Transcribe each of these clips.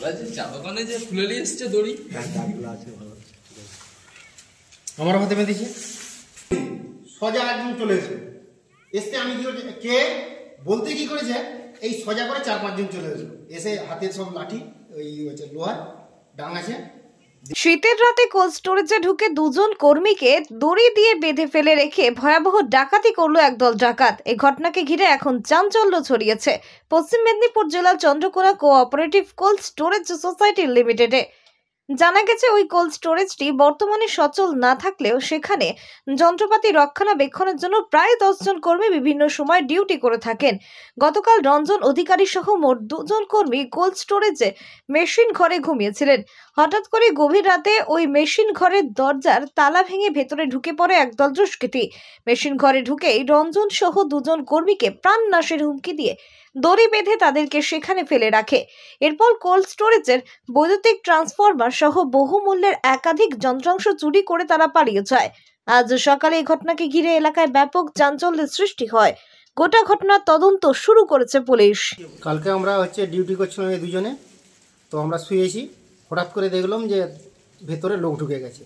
দাদা যে চা দোকানে যে খুলে নিয়ে এসছে দড়ি, আমার হাতে বেঁধেছে সোজা একদম চলে এসে আমি কি করছি কে বলতে কি করেছে এই সোজা করে 4-5 জন চলে এসে হাতে সব লাঠি ওই লোহার ডাং আছে। শীতের রাতে কোল্ড স্টোরেজে ঢুকে দুজন কর্মীকে দড়ি দিয়ে বেঁধে ফেলে রেখে ভয়াবহ ডাকাতি করলো একদল ডাকাত। এই ঘটনাকে ঘিরে এখন চাঞ্চল্য ছড়িয়েছে পশ্চিম মেদিনীপুর জেলার Chandrakona cooperative cold storage society লিমিটেডে। জানা গেছে ওই কোল্ড স্টোরেজটি বর্তমানে সচল না থাকলেও সেখানে যন্ত্রপাতি রক্ষণাবেক্ষণের জন্য প্রায় 10 জন কর্মী বিভিন্ন সময় ডিউটি করে থাকেন। গতকাল রঞ্জন অধিকারী সহ মোট 2 জন কর্মী কোল্ড স্টোরেজে মেশিন ঘরে ঘুমিয়েছিলেন। হঠাৎ করে গভীর রাতে ওই মেশিন ঘরের দরজার তালা ভেঙে ভেতরে ঢুকে পড়ে একদল দুষ্কৃতী। মেশিন ঘরে ঢুকেই রঞ্জন সহ 2 জন কর্মীকে প্রাণনাশের হুমকি দিয়ে দড়ি বেঁধে তাদেরকে সেখানে ফেলে রাখে। এরপর কোল্ড স্টোরেজের বৈদ্যুতিক ট্রান্সফরমার সহ বহুমূল্যের একাধিক যন্ত্রাংশ চুরি করে তারা পালিয়ে যায়। আজ সকালে এই ঘটনাকে ঘিরে এলাকায় ব্যাপক চাঞ্চল্যের সৃষ্টি হয়। গোটা ঘটনার তদন্ত শুরু করেছে পুলিশ। কালকে আমরা ডিউটি করছিলাম এই দুজনে, তো আমরা শুয়েছি, হঠাৎ করে দেখলাম যে ভেতরে লোক ঢুকে গেছে।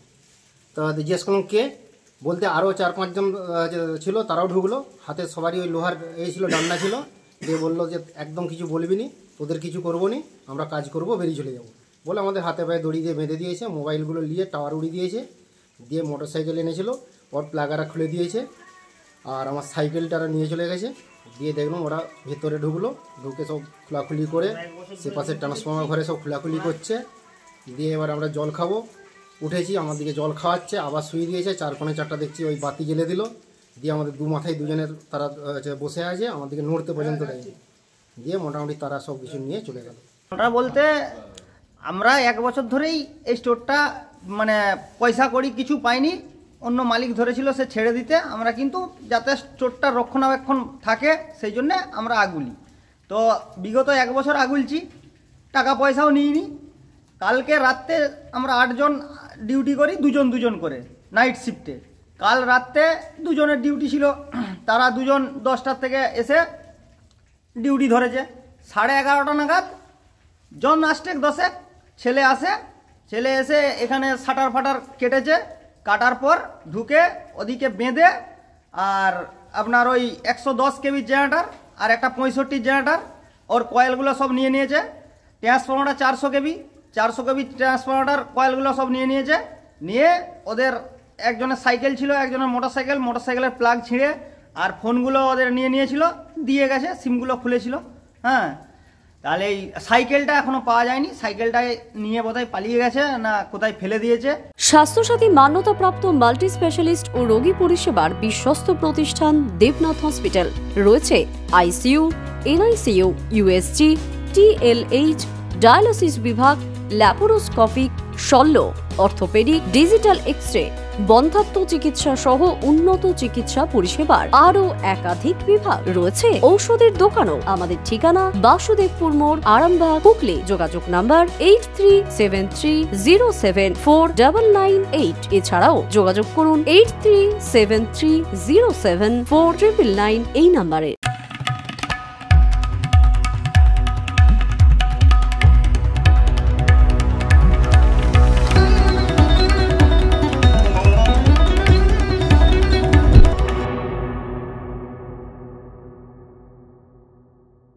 তো জিজ্ঞেস করলাম কে, বলতে আরও 4-5 জন ছিল, তারাও ঢুকলো। হাতে সবারই ওই লোহার এই ছিল, ডান্ডা ছিল। দিয়ে বললো যে একদম কিছু বলবি নি, তোদের কিছু করবো নি, আমরা কাজ করব, বেরিয়ে চলে যাবো বলে আমাদের হাতে পায়ে দড়ি দিয়ে বেঁধে দিয়েছে। মোবাইলগুলো নিয়ে টাওয়ার উড়িয়ে দিয়েছে। দিয়ে মোটরসাইকেল এনেছিল, ওর প্লাগারা খুলে দিয়েছে, আর আমার সাইকেলটা নিয়ে চলে গেছে। দিয়ে দেখলাম ওরা ভেতরে ঢুকলো, ঢুকে সব খোলাখুলি করে সে পাশে ট্রান্সফর্মার ঘরে সব খোলাখুলি করছে। দিয়ে এবার আমরা জল খাবো উঠেছি, আমার দিকে জল খাওয়াচ্ছে, আবার শুয়ে দিয়েছে। 4-4 দেখছি ওই বাতি জ্বেলে দিল। দিয়ে আমাদের দু মাথায় দুজনের তারা বসে আছে, আমাদেরকে নড়তে পর্যন্ত দেয়নি। দিয়ে মোটামুটি তারা সব কিছু নিয়ে চলে গেল। ওটা বলতে আমরা 1 বছর ধরেই এই স্টোরটা মানে পয়সা করি কিছু পাইনি, অন্য মালিক ধরেছিল সে ছেড়ে দিতে। আমরা কিন্তু যাতে স্টোরটা রক্ষণাবেক্ষণ থাকে সেই জন্যে আমরা আগুলি। তো বিগত 1 বছর আগুলছি, টাকা পয়সাও নিইনি। কালকে রাত্রে আমরা 8 জন ডিউটি করি, 2 জন করে নাইট শিফটে। কাল রাত্রে 2 জনের ডিউটি ছিল, তারা 2 জন 10টার থেকে এসে ডিউটি ধরেছে। 11:30 নাগাদ জন আষ্টেক 10 ছেলে আসে, ছেলে এসে এখানে শাটার ফাটার কেটেছে। কাটার পর ঢুকে ওদিকে বেঁধে আর আপনার ওই 110 কেবি জেনারেটার আর একটা 65 জেনারেটার ওর কয়েলগুলো সব নিয়ে নিয়েছে। ট্রান্সফর্মারটা 400 কেবি ট্রান্সফর্মারটার কয়েলগুলো সব নিয়ে নিয়েছে। নিয়ে ওদের একজনের সাইকেল ছিল, একজনের মোটরসাইকেলের প্লাগ ছিঁড়ে আর ফোনগুলো ওদের নিয়ে নিয়েছিল, দিয়ে গেছে, সিমগুলো খুলেছিল। হ্যাঁ, তাহলে এই সাইকেলটা এখনো পাওয়া যায়নি, সাইকেলটাই নিয়ে বোধহয় পালিয়ে গেছে না কোথায় ফেলে দিয়েছে। স্বাস্থ্যসাথী মান্যতাপ্রাপ্ত মাল্টি স্পেশালিস্ট ও রোগী পরিষেবার বিশ্বস্ত প্রতিষ্ঠান দেবনাথ হসপিটাল। রয়েছে ICU, NICU, USG, TLH, dialysis বিভাগ, ল্যাপারোস্কোপিক, শল্য, অর্থোপেডিক, ডিজিটাল এক্স-রে, বন্ধ্যাত্ব চিকিৎসা সহ উন্নত চিকিৎসা পরিষেবার আরও একাধিক বিভাগ রয়েছে। ঔষধের দোকানও। আমাদের ঠিকানা বাসুদেবপুর মোড়, আরামবাগ, হুগলি। যোগাযোগ নাম্বার 8373074998। এছাড়াও যোগাযোগ করুন 8373074999 এই নাম্বারে।